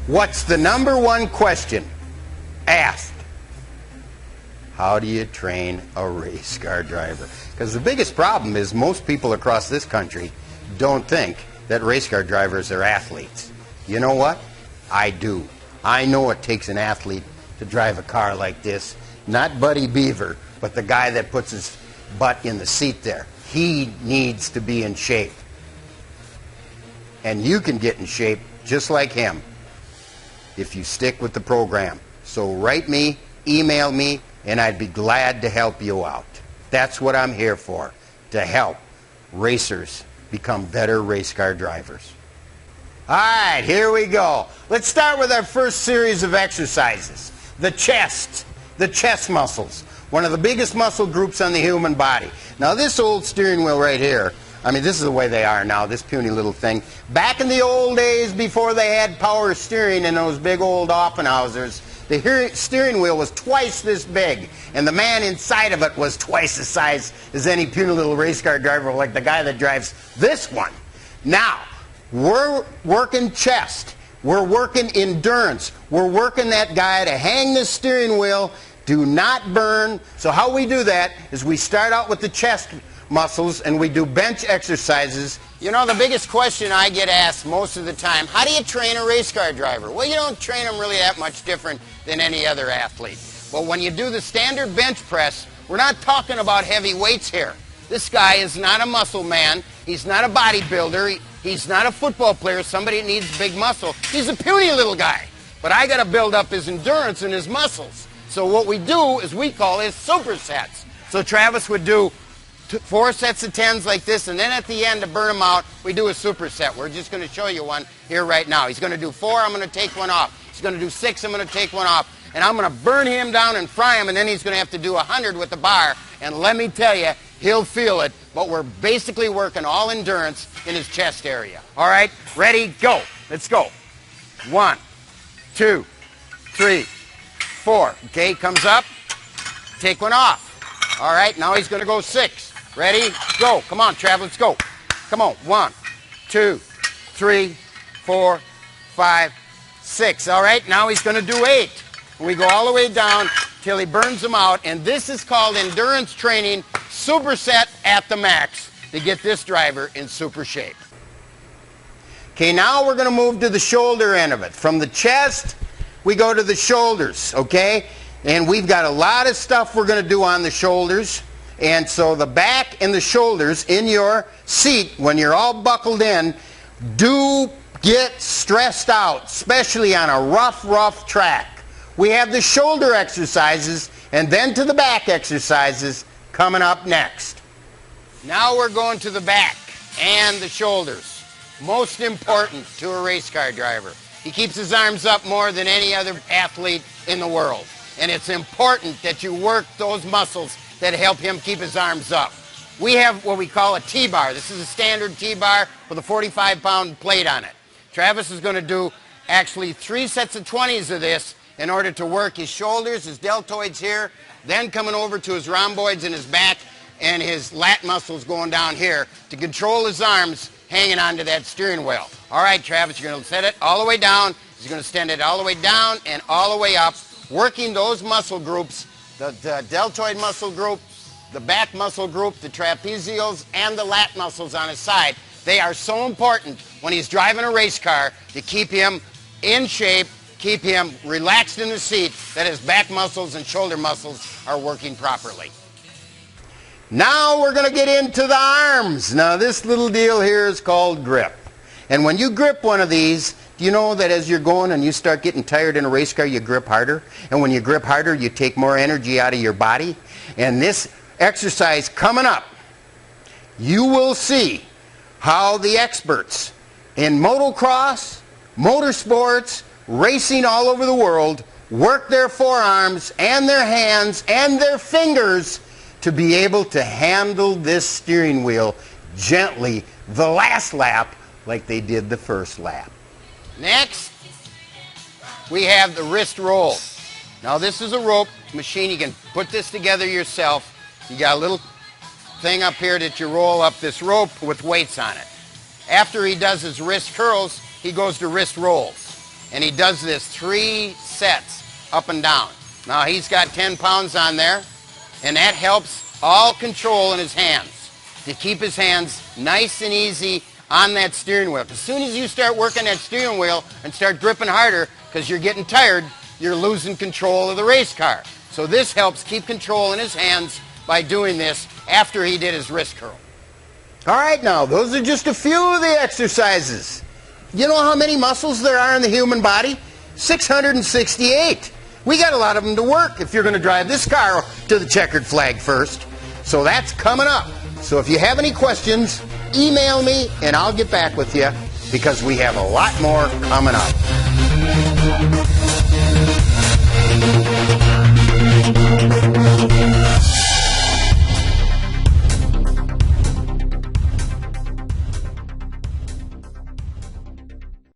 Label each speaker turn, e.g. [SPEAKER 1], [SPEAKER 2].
[SPEAKER 1] What's the number one question asked? How do you train a race car driver? Because the biggest problem is most people across this country don't think that race car drivers are athletes. You know what? I do. I know it takes an athlete to drive a car like this. Not Buddy Beaver, but the guy that puts his butt in the seat there. He needs to be in shape. And you can get in shape just like him if you stick with the program. So write me, email me, and I'd be glad to help you out. That's what I'm here for, to help racers become better race car drivers. All right, here we go. Let's start with our first series of exercises. The chest muscles, one of the biggest muscle groups on the human body. Now this old steering wheel right here, I mean, this is the way they are now, this puny little thing. Back in the old days before they had power steering and those big old Offenhausers, the steering wheel was twice this big, and the man inside of it was twice the size as any puny little race car driver like the guy that drives this one. Now, we're working chest. We're working endurance. We're working that guy to hang the steering wheel, do not burn. So how we do that is we start out with the chest muscles and we do bench exercises. You know, the biggest question I get asked most of the time, how do you train a race car driver? Well, you don't train them really that much different than any other athlete. But when you do the standard bench press, we're not talking about heavy weights here. This guy is not a muscle man. He's not a bodybuilder. He's not a football player, somebody that needs big muscle. He's a puny little guy. But I got to build up his endurance and his muscles. So what we do is we call his supersets. So Travis would do 4 sets of 10s like this, and then at the end to burn them out, we do a superset. We're just going to show you one here right now. He's going to do 4, I'm going to take one off. He's going to do 6, I'm going to take one off. And I'm going to burn him down and fry him, and then he's going to have to do 100 with the bar. And let me tell you, he'll feel it, but we're basically working all endurance in his chest area. All right, ready, go. Let's go. 1, 2, 3, 4. Okay, comes up. Take one off. All right, now he's going to go 6. Ready, go. Come on, Trav, let's go. Come on, 1, 2, 3, 4, 5, 6. All right, now he's going to do 8. We go all the way down till he burns them out, and this is called endurance training, superset at the max to get this driver in super shape. Okay, now we're going to move to the shoulder end of it. From the chest, we go to the shoulders, okay? And we've got a lot of stuff we're going to do on the shoulders. And so the back and the shoulders in your seat, when you're all buckled in, do get stressed out, especially on a rough track. We have the shoulder exercises, and then to the back exercises coming up next. Now we're going to the back and the shoulders. Most important to a race car driver. He keeps his arms up more than any other athlete in the world. And it's important that you work those muscles that help him keep his arms up. We have what we call a T-bar. This is a standard T-bar with a 45-pound plate on it. Travis is going to do actually 3 sets of 20s of this in order to work his shoulders, his deltoids here, then coming over to his rhomboids in his back and his lat muscles going down here to control his arms hanging onto that steering wheel. All right, Travis, you're going to set it all the way down. He's going to extend it all the way down and all the way up, working those muscle groups, the deltoid muscle group, the back muscle group, the trapezials, and the lat muscles on his side. They are so important when he's driving a race car to keep him in shape, keep him relaxed in the seat, that his back muscles and shoulder muscles are working properly. Now we're going to get into the arms. Now this little deal here is called grip. And when you grip one of these, do you know that as you're going and you start getting tired in a race car, you grip harder? And when you grip harder, you take more energy out of your body. And this exercise coming up, you will see how the experts in motocross, motorsports, racing all over the world work their forearms and their hands and their fingers to be able to handle this steering wheel gently the last lap like they did the first lap. Next, we have the wrist roll. Now this is a rope machine. You can put this together yourself. You got a little thing up here that you roll up this rope with weights on it. After he does his wrist curls, he goes to wrist rolls. and he does this 3 sets up and down. Now he's got 10 pounds on there, and that helps all control in his hands, to keep his hands nice and easy on that steering wheel. As soon as you start working that steering wheel and start gripping harder because you're getting tired, you're losing control of the race car. So this helps keep control in his hands by doing this after he did his wrist curl. All right, now, those are just a few of the exercises. You know how many muscles there are in the human body? 668. We got a lot of them to work if you're going to drive this car to the checkered flag first. So that's coming up. So if you have any questions, email me and I'll get back with you, because we have a lot more coming up.